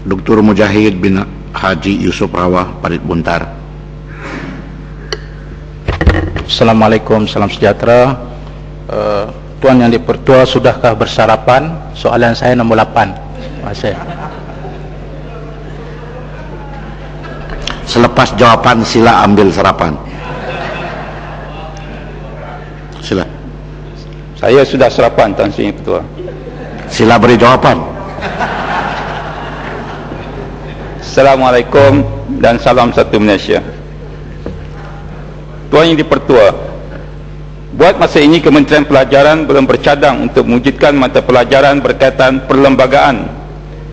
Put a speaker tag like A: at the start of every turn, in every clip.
A: Dr. Mujahid bin Haji Yusuf Rawah, Parit Buntar.
B: Assalamualaikum, salam sejahtera. Tuan yang dipertua, sudahkah bersarapan? Soalan saya nombor 8. Terima kasih.
A: Selepas jawapan sila ambil sarapan. Sila.
C: Saya sudah sarapan, Tuan Sri Ketua.
A: Sila beri jawapan.
C: Assalamualaikum dan salam satu Malaysia. Tuan Yang Dipertua, buat masa ini Kementerian Pelajaran belum bercadang untuk mewujudkan mata pelajaran berkaitan perlembagaan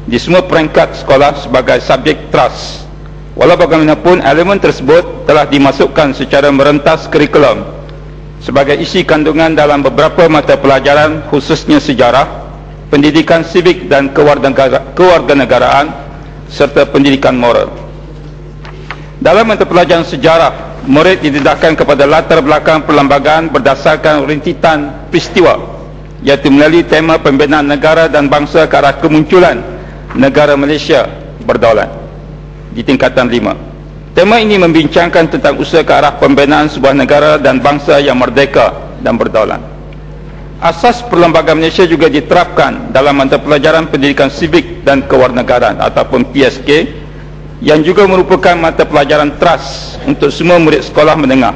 C: di semua peringkat sekolah sebagai subjek trust. Walau bagaimanapun, elemen tersebut telah dimasukkan secara merentas kurikulum sebagai isi kandungan dalam beberapa mata pelajaran, khususnya sejarah, pendidikan sivik dan kewarganegaraan serta pendidikan moral. Dalam mata pelajaran sejarah, murid didedahkan kepada latar belakang perlembagaan berdasarkan rintitan peristiwa, iaitu melalui tema pembinaan negara dan bangsa ke arah kemunculan negara Malaysia berdaulat di tingkatan 5. Tema ini membincangkan tentang usaha ke arah pembinaan sebuah negara dan bangsa yang merdeka dan berdaulat. Asas perlembagaan Malaysia juga diterapkan dalam mata pelajaran pendidikan sivik dan kewarganegaraan ataupun PSK, yang juga merupakan mata pelajaran trust untuk semua murid sekolah menengah.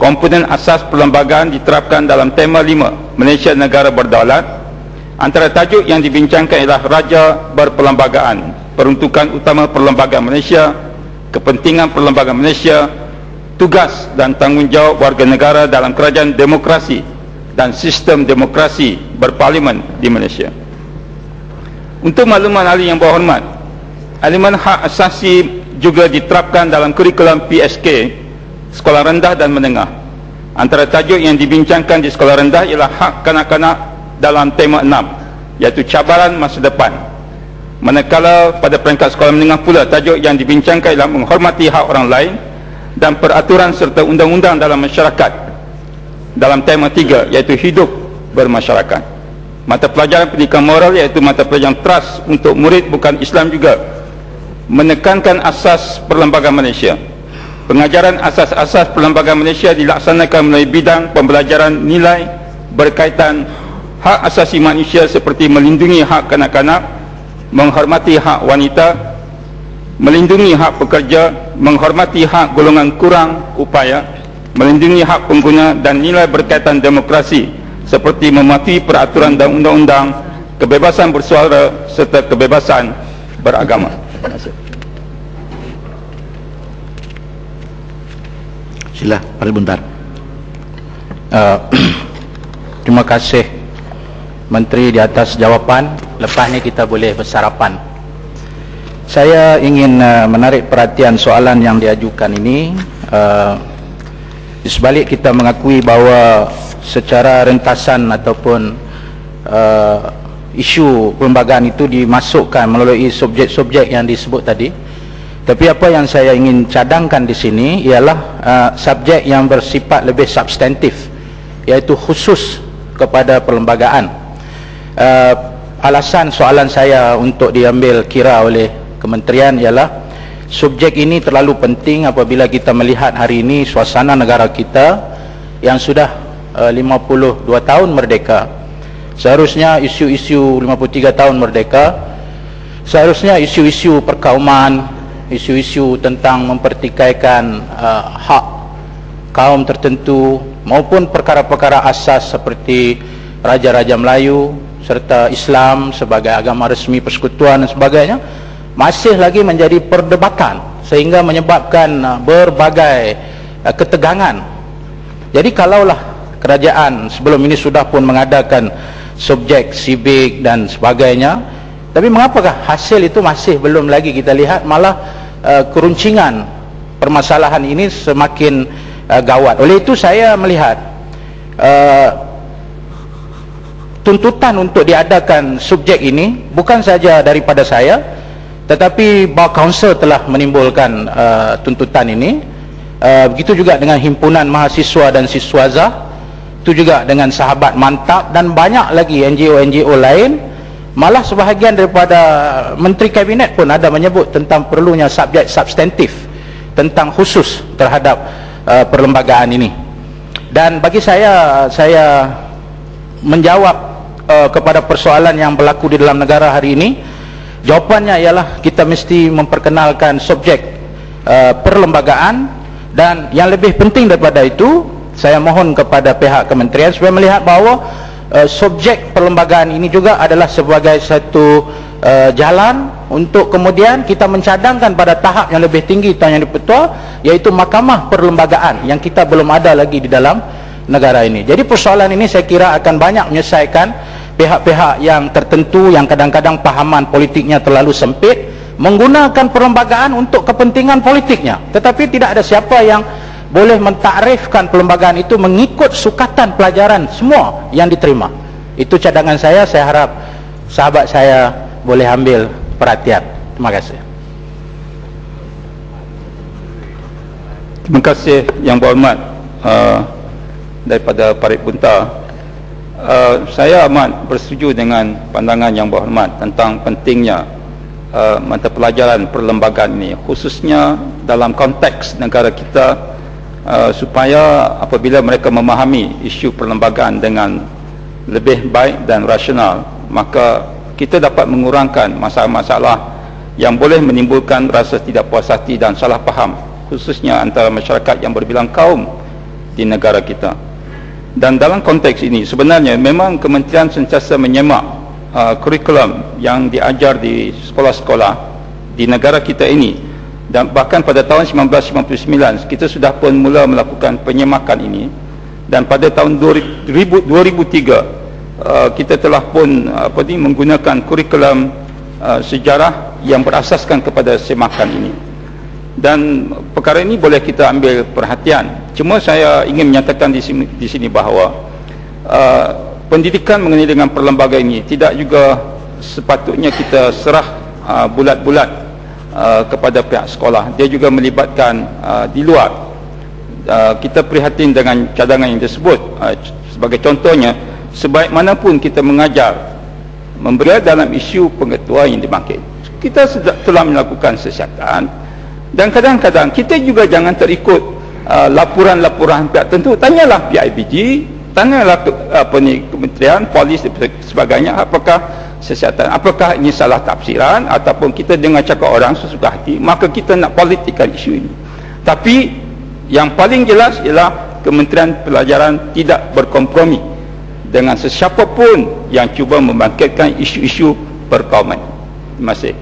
C: Komponen asas perlembagaan diterapkan dalam tema 5, Malaysia Negara Berdaulat. Antara tajuk yang dibincangkan ialah Raja Berperlembagaan, peruntukan utama perlembagaan Malaysia, kepentingan perlembagaan Malaysia, tugas dan tanggungjawab warga negara dalam kerajaan demokrasi dan sistem demokrasi berparlimen di Malaysia. Untuk makluman ahli yang berhormat, elemen hak asasi juga diterapkan dalam kurikulum PSK sekolah rendah dan menengah. Antara tajuk yang dibincangkan di sekolah rendah ialah hak kanak-kanak dalam tema 6, iaitu cabaran masa depan. Manakala pada peringkat sekolah menengah pula, tajuk yang dibincangkan ialah menghormati hak orang lain dan peraturan serta undang-undang dalam masyarakat dalam tema 3, iaitu hidup bermasyarakat. Mata pelajaran pendidikan moral, iaitu mata pelajaran trust untuk murid bukan Islam, juga menekankan asas perlembagaan Malaysia. Pengajaran asas-asas perlembagaan Malaysia dilaksanakan melalui bidang pembelajaran nilai berkaitan hak asasi manusia seperti melindungi hak kanak-kanak, menghormati hak wanita, melindungi hak pekerja, menghormati hak golongan kurang upaya, melindungi hak pengguna, dan nilai berkaitan demokrasi seperti mematuhi peraturan dan undang-undang, kebebasan bersuara serta kebebasan beragama. Terima kasih.
A: Sila, Parit Buntar.
B: Terima kasih Menteri di atas jawapan. Lepas ni kita boleh bersarapan. Saya ingin menarik perhatian soalan yang diajukan ini. Di sebalik kita mengakui bahawa secara rentasan ataupun isu perlembagaan itu dimasukkan melalui subjek-subjek yang disebut tadi, tapi apa yang saya ingin cadangkan di sini ialah subjek yang bersifat lebih substantif, iaitu khusus kepada perlembagaan. Alasan soalan saya untuk diambil kira oleh kementerian ialah subjek ini terlalu penting apabila kita melihat hari ini suasana negara kita yang sudah 52 tahun merdeka. Seharusnya isu-isu 53 tahun merdeka, seharusnya isu-isu perkauman, isu-isu tentang mempertikaikan hak kaum tertentu maupun perkara-perkara asas seperti Raja-Raja Melayu serta Islam sebagai agama resmi persekutuan dan sebagainya masih lagi menjadi perdebatan sehingga menyebabkan berbagai ketegangan. Jadi kalaulah kerajaan sebelum ini sudah pun mengadakan subjek sivik dan sebagainya, tapi mengapakah hasil itu masih belum lagi kita lihat, malah keruncingan permasalahan ini semakin gawat. Oleh itu saya melihat tuntutan untuk diadakan subjek ini bukan saja daripada saya, tetapi Bar Council telah menimbulkan tuntutan ini. Begitu juga dengan himpunan mahasiswa dan siswaza, itu juga dengan sahabat mantap dan banyak lagi NGO-NGO lain Malah sebahagian daripada menteri kabinet pun ada menyebut tentang perlunya subjek substantif tentang khusus terhadap perlembagaan ini. Dan bagi saya menjawab kepada persoalan yang berlaku di dalam negara hari ini, jawapannya ialah kita mesti memperkenalkan subjek perlembagaan. Dan yang lebih penting daripada itu, saya mohon kepada pihak kementerian supaya melihat bahawa subjek perlembagaan ini juga adalah sebagai satu jalan untuk kemudian kita mencadangkan pada tahap yang lebih tinggi Tuan Yang di-Pertua, iaitu mahkamah perlembagaan yang kita belum ada lagi di dalam negara ini. Jadi persoalan ini saya kira akan banyak menyelesaikan pihak-pihak yang tertentu yang kadang-kadang pahaman politiknya terlalu sempit, menggunakan perlembagaan untuk kepentingan politiknya, tetapi tidak ada siapa yang boleh mentakrifkan perlembagaan itu mengikut sukatan pelajaran semua yang diterima. Itu cadangan saya harap sahabat saya boleh ambil perhatian. Terima kasih.
C: Terima kasih Yang Berhormat daripada Parit Bunta. Saya amat bersetuju dengan pandangan Yang Berhormat tentang pentingnya mata pelajaran perlembagaan ini, khususnya dalam konteks negara kita, supaya apabila mereka memahami isu perlembagaan dengan lebih baik dan rasional, maka kita dapat mengurangkan masalah-masalah yang boleh menimbulkan rasa tidak puas hati dan salah faham, khususnya antara masyarakat yang berbilang kaum di negara kita. Dan dalam konteks ini sebenarnya memang kementerian sentiasa menyemak kurikulum yang diajar di sekolah-sekolah di negara kita ini. Dan bahkan pada tahun 1959 kita sudah pun mula melakukan penyemakan ini, dan pada tahun 2003 kita telah pun menggunakan kurikulum sejarah yang berasaskan kepada semakan ini. Dan perkara ini boleh kita ambil perhatian. Cuma saya ingin menyatakan di sini bahawa pendidikan mengenai dengan perlembagaan ini tidak juga sepatutnya kita serah bulat-bulat kepada pihak sekolah. Dia juga melibatkan di luar. Kita prihatin dengan cadangan yang disebut. Sebagai contohnya, sebaik manapun kita mengajar, memberi dalam isu pengetahuan yang dibangkit, kita telah melakukan siasatan. Dan kadang-kadang kita juga jangan terikut laporan-laporan pihak tertentu. Tanyalah PIBG, tanyalah kementerian, polis dan sebagainya, apakah siasatan, apakah ini salah tafsiran, ataupun kita dengar cakap orang sesuka hati, maka kita nak politikkan isu ini. Tapi yang paling jelas ialah Kementerian Pelajaran tidak berkompromi dengan sesiapa pun yang cuba membangkitkan isu-isu perkauman. Terima kasih.